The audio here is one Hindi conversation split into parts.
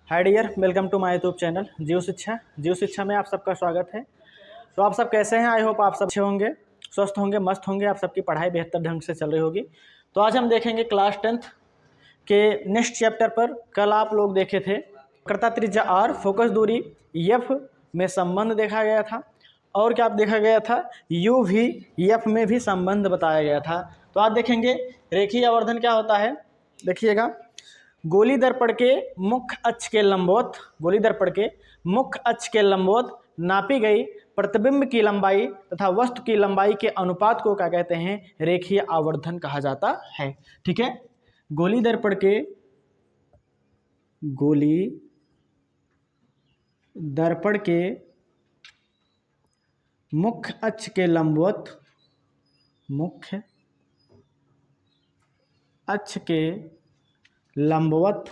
Hi dear, welcome to my YouTube channel जीव शिक्षा में आप सबका स्वागत है। तो आप सब कैसे हैं? आई होप आप सब अच्छे होंगे, स्वस्थ होंगे, मस्त होंगे। आप सबकी पढ़ाई बेहतर ढंग से चल रही होगी। तो आज हम देखेंगे क्लास 10th के नेक्स्ट चैप्टर पर। कल आप लोग देखे थे वक्रता त्रिज्या आर, फोकस दूरी एफ में संबंध देखा गया था, और क्या देखा गया था, यू भी एफ में भी संबंध बताया गया था। तो आज देखेंगे रेखीय आवर्धन क्या होता है। देखिएगा, गोली दर्पण के मुख्य अक्ष के लंबवत, गोली दर्पण के मुख्य अक्ष के लंबवत नापी गई प्रतिबिंब की लंबाई तथा वस्तु की लंबाई के अनुपात को क्या कहते हैं? रेखीय आवर्धन कहा जाता है। ठीक है, गोली दर्पण के मुख्य अक्ष के लंबवत, मुख्य अक्ष के लंबवत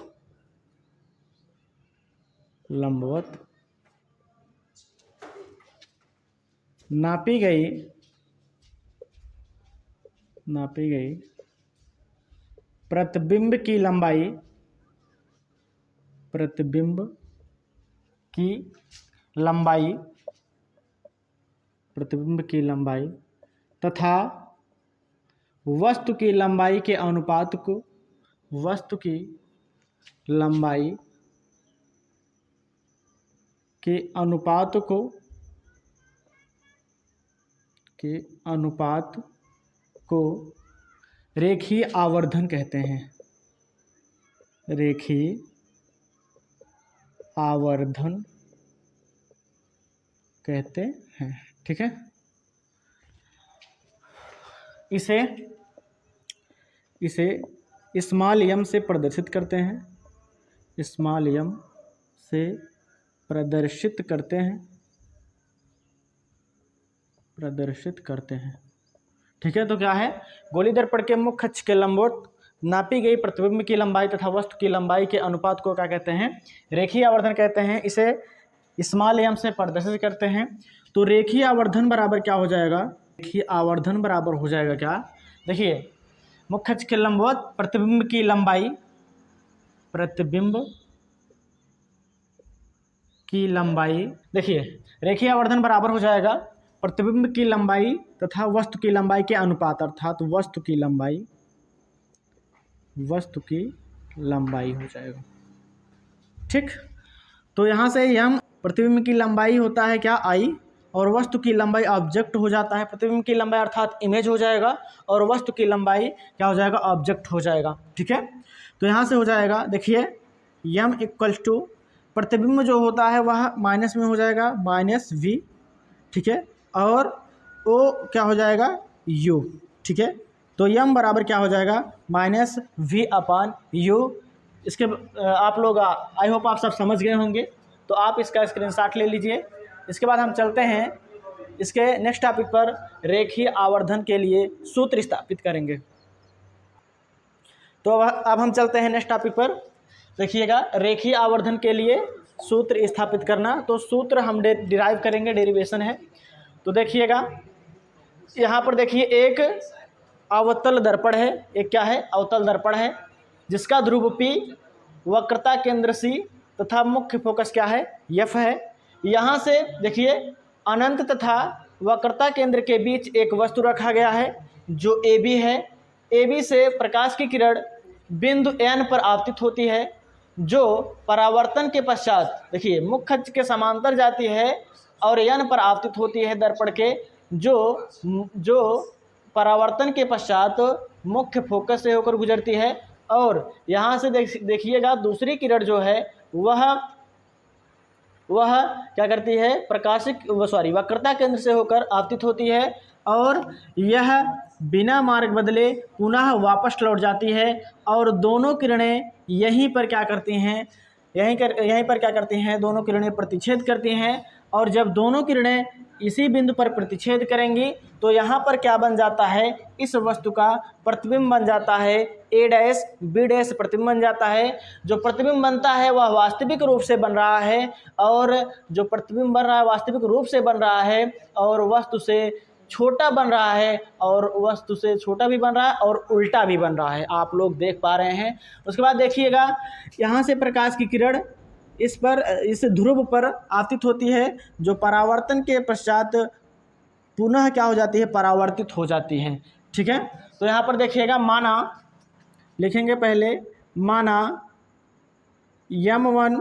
नापी गई प्रतिबिंब की लंबाई तथा वस्तु की लंबाई के अनुपात को रेखीय आवर्धन कहते हैं। रेखीय आवर्धन कहते हैं। ठीक है, इसे स्मॉल एम से प्रदर्शित करते हैं। स्मॉल एम से प्रदर्शित करते हैं। ठीक है, तो क्या है? गोली दर्पण के मुख्य अक्ष के लंबवत नापी गई प्रतिबिंब की लंबाई तथा वस्तु की लंबाई के अनुपात को क्या कहते हैं? रेखीय आवर्धन कहते हैं। इसे स्मॉल एम से प्रदर्शित करते हैं। तो रेखीय आवर्धन बराबर क्या हो जाएगा? रेखीय आवर्धन बराबर हो जाएगा क्या? देखिए, मुख्य अक्ष के लंबवत प्रतिबिंब की लंबाई, देखिए रेखीय आवर्धन बराबर हो जाएगा प्रतिबिंब की लंबाई तथा वस्तु की लंबाई के अनुपात, अर्थात वस्तु की लंबाई हो जाएगा। ठीक, तो यहाँ से यम प्रतिबिंब की लंबाई होता है क्या? आई, और वस्तु की लंबाई ऑब्जेक्ट हो जाता है। प्रतिबिंब की लंबाई अर्थात इमेज हो जाएगा, और वस्तु की लंबाई क्या हो जाएगा? ऑब्जेक्ट हो जाएगा। ठीक है, तो यहाँ से हो जाएगा, देखिए यम इक्वल्स टू प्रतिबिंब जो होता है वह माइनस में हो जाएगा, माइनस वी। ठीक है, और ओ क्या हो जाएगा? यू। ठीक है, तो यम बराबर क्या हो जाएगा? Minus v upon you. इसके आप लोग आई होप आप सब समझ गए होंगे, तो आप इसका स्क्रीनशॉट ले लीजिए। इसके बाद हम चलते हैं इसके नेक्स्ट टॉपिक पर। रेखीय आवर्धन के लिए सूत्र स्थापित करेंगे। तो अब हम चलते हैं नेक्स्ट टॉपिक पर। देखिएगा, रेखीय आवर्धन के लिए सूत्र स्थापित करना। तो सूत्र हम डिराइव करेंगे, डेरिवेशन है। तो देखिएगा, यहाँ पर देखिए एक अवतल दर्पण है, एक क्या है? अवतल दर्पण है, जिसका ध्रुव P, वक्रता केंद्र C तथा मुख्य फोकस क्या है? F है। यहाँ से देखिए अनंत तथा वक्रता केंद्र के बीच एक वस्तु रखा गया है जो AB है। AB से प्रकाश की किरण बिंदु N पर आपतित होती है, जो परावर्तन के पश्चात देखिए मुख्य अक्ष के समांतर जाती है और N पर आपतित होती है दर्पण के, जो परावर्तन के पश्चात मुख्य फोकस से होकर गुजरती है। और यहाँ से देखिएगा दूसरी किरण जो है वह क्या करती है? वक्रता केंद्र से होकर आपतित होती है, और यह बिना मार्ग बदले पुनः वापस लौट जाती है। और दोनों किरणें यहीं पर क्या करती हैं? दोनों किरणें प्रतिच्छेद करती हैं। और जब दोनों किरणें इसी बिंदु पर प्रतिच्छेद करेंगी तो यहाँ पर क्या बन जाता है? इस वस्तु का प्रतिबिंब बन जाता है, A डैश B डैश प्रतिबिंब बन जाता है। जो प्रतिबिंब बनता है वह वास्तविक रूप से बन रहा है, और जो प्रतिबिंब बन रहा है वास्तविक रूप से बन रहा है, और वस्तु से छोटा बन रहा है, और वस्तु से छोटा भी बन रहा है और उल्टा भी बन रहा है। आप लोग देख पा रहे हैं। उसके बाद देखिएगा, यहाँ से प्रकाश की किरण इस ध्रुव पर आपतित होती है, जो परावर्तन के पश्चात पुनः क्या हो जाती है, परावर्तित हो जाती है। ठीक है, तो यहाँ पर देखिएगा, माना लिखेंगे पहले, माना यम1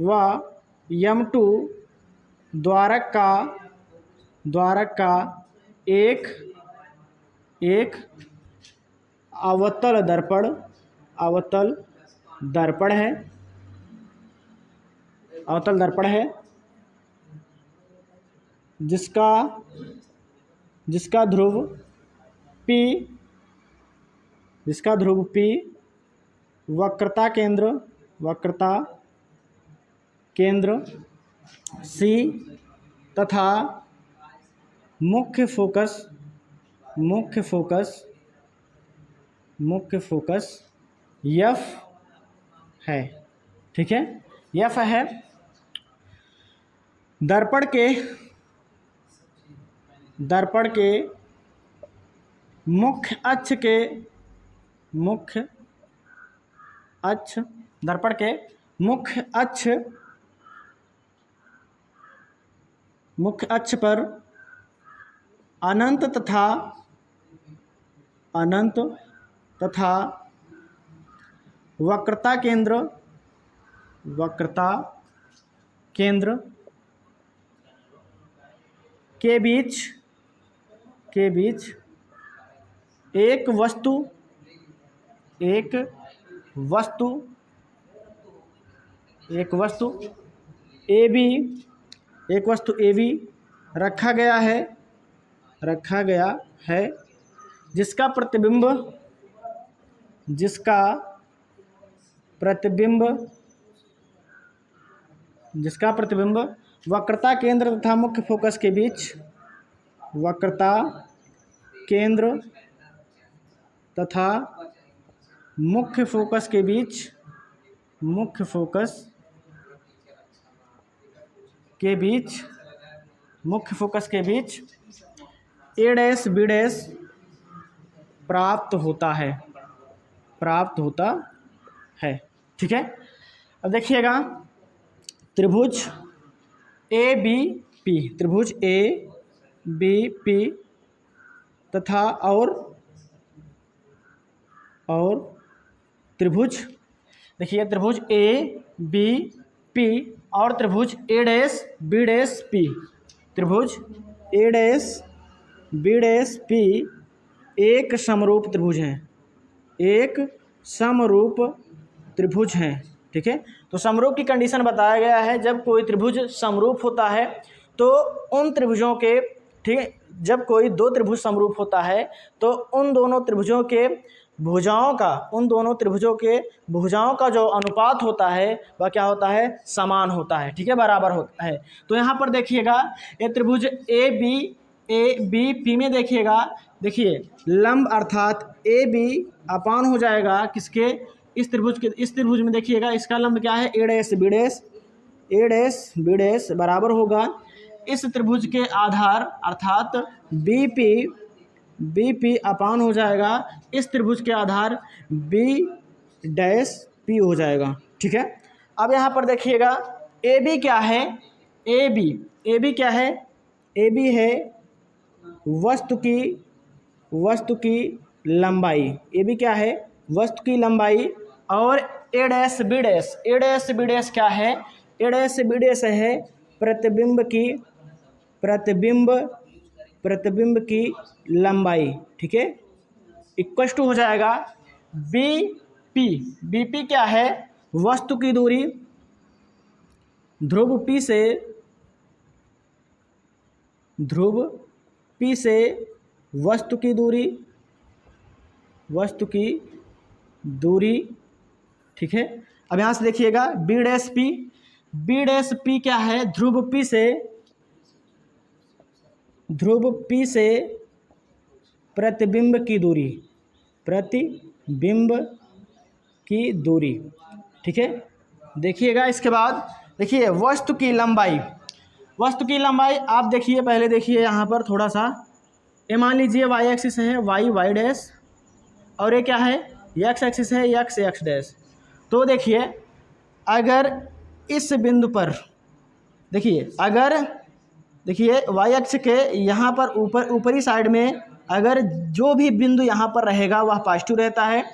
व यम2 द्वारक का एक अवतल दर्पण है, जिसका ध्रुव P वक्रता केंद्र C तथा मुख्य फोकस F है। ठीक है, F है। दर्पण के मुख्य अक्ष पर अनंत तथा वक्रता केंद्र के बीच एक वस्तु AB रखा गया है, जिसका प्रतिबिंब वक्रता केंद्र तथा मुख्य फोकस के बीच मुख्य फोकस के बीच A', B' प्राप्त होता है। ठीक है, अब देखिएगा, त्रिभुज ABP तथा और त्रिभुज, देखिए, त्रिभुज ABP और त्रिभुज A'B'P, त्रिभुज A'B'P एक समरूप त्रिभुज हैं। ठीक है, तो समरूप की कंडीशन बताया गया है, जब कोई त्रिभुज समरूप होता है तो उन त्रिभुजों के, ठीक है, जब कोई दो त्रिभुज समरूप होता है तो उन दोनों त्रिभुजों के भुजाओं का जो अनुपात होता है वह क्या होता है, समान होता है। ठीक है, बराबर होता है। तो यहाँ पर देखिएगा, ये त्रिभुज ABP में देखिए लंब अर्थात AB अपान हो जाएगा किसके, इस त्रिभुज में देखिएगा, इसका लंब क्या है, A', बराबर होगा इस त्रिभुज के आधार अर्थात BP अपान हो जाएगा इस त्रिभुज के आधार B' हो जाएगा। ठीक है, अब यहाँ पर देखिएगा, AB क्या है, AB क्या है, AB है वस्तु की लंबाई, AB क्या है, वस्तु की लंबाई, और A', B' क्या है, A', है प्रतिबिंब की लंबाई। ठीक है, इक्वल टू हो जाएगा BP क्या है, वस्तु की दूरी ध्रुव P से वस्तु की दूरी। ठीक है, अब यहाँ से देखिएगा, B' क्या है, ध्रुव P से प्रतिबिंब की दूरी। ठीक है, देखिएगा, इसके बाद देखिए वस्तु की लंबाई आप देखिए, पहले देखिए यहाँ पर थोड़ा सा, ये मान लीजिए y एक्सिस है, y डैश, और ये क्या है, एक्स एक्सिस है एक्स एक्स डैश। तो देखिए अगर इस बिंदु पर देखिए, अगर देखिए वाई अक्ष के यहाँ पर ऊपरी साइड में अगर जो भी बिंदु यहाँ पर रहेगा वह पॉजिटिव रहता है,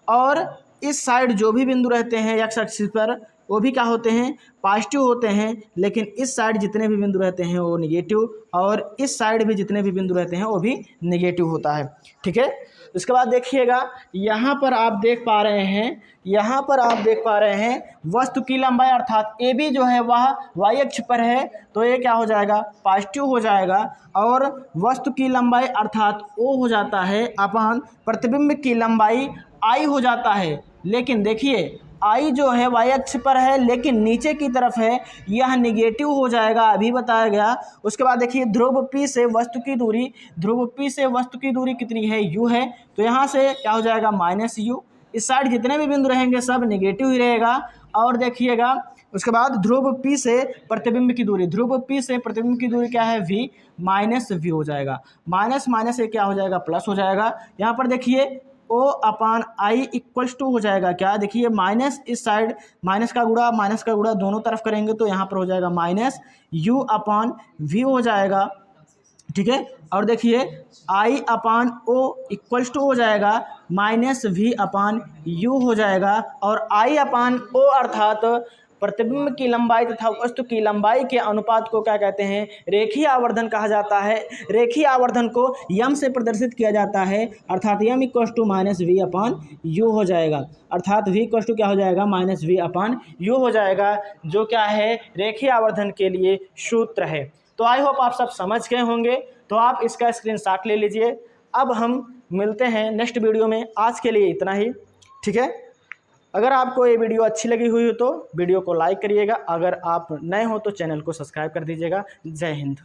और इस साइड जो भी बिंदु रहते हैं एक्स एक्सिस पर वो भी क्या होते हैं, पॉजिटिव होते हैं। लेकिन इस साइड जितने भी बिंदु रहते हैं वो निगेटिव, और इस साइड भी जितने भी बिंदु रहते हैं वो भी निगेटिव होता है। ठीक है, उसके बाद देखिएगा यहाँ पर आप देख पा रहे हैं, यहाँ पर आप देख पा रहे हैं वस्तु की लंबाई अर्थात ए बी जो है वह वाई अक्ष पर है, तो ये क्या हो जाएगा, पॉजिटिव हो जाएगा। और वस्तु की लंबाई अर्थात ओ हो जाता है अपॉन प्रतिबिंब की लंबाई आई हो जाता है। लेकिन देखिए आई जो है वाई अक्ष पर है लेकिन नीचे की तरफ है, यह निगेटिव हो जाएगा, अभी बताया गया। उसके बाद देखिए ध्रुव P से वस्तु की दूरी, ध्रुव P से वस्तु की दूरी कितनी है, u है, तो यहाँ से क्या हो जाएगा माइनस u। इस साइड जितने भी बिंदु रहेंगे सब निगेटिव ही रहेगा। और देखिएगा उसके बाद ध्रुव P से प्रतिबिंब की दूरी, ध्रुव P से प्रतिबिंब की दूरी क्या है v, माइनस v हो जाएगा। माइनस माइनस से क्या हो जाएगा, प्लस हो जाएगा। यहाँ पर देखिए ओ अपान आई इक्वल्स टू हो जाएगा क्या, देखिए माइनस इस साइड माइनस का गुणा दोनों तरफ करेंगे तो यहाँ पर हो जाएगा माइनस यू अपान वी हो जाएगा। ठीक है, और देखिए आई अपान ओ इक्वल्स टू हो जाएगा माइनस वी अपान यू हो जाएगा। और आई अपान ओ अर्थात प्रतिबिंब की लंबाई तथा वस्तु की लंबाई के अनुपात को क्या कहते हैं, रेखीय आवर्धन कहा जाता है। रेखीय आवर्धन को यम से प्रदर्शित किया जाता है, अर्थात m equals to minus v upon u हो जाएगा, अर्थात वी इक्वल्स टू क्या हो जाएगा, माइनस वी अपान यू हो जाएगा, जो क्या है रेखीय आवर्धन के लिए सूत्र है। तो आई होप आप सब समझ गए होंगे, तो आप इसका स्क्रीनशॉट ले लीजिए। अब हम मिलते हैं नेक्स्ट वीडियो में, आज के लिए इतना ही। ठीक है, अगर आपको ये वीडियो अच्छी लगी हुई हो तो वीडियो को लाइक करिएगा, अगर आप नए हो तो चैनल को सब्सक्राइब कर दीजिएगा। जय हिंद।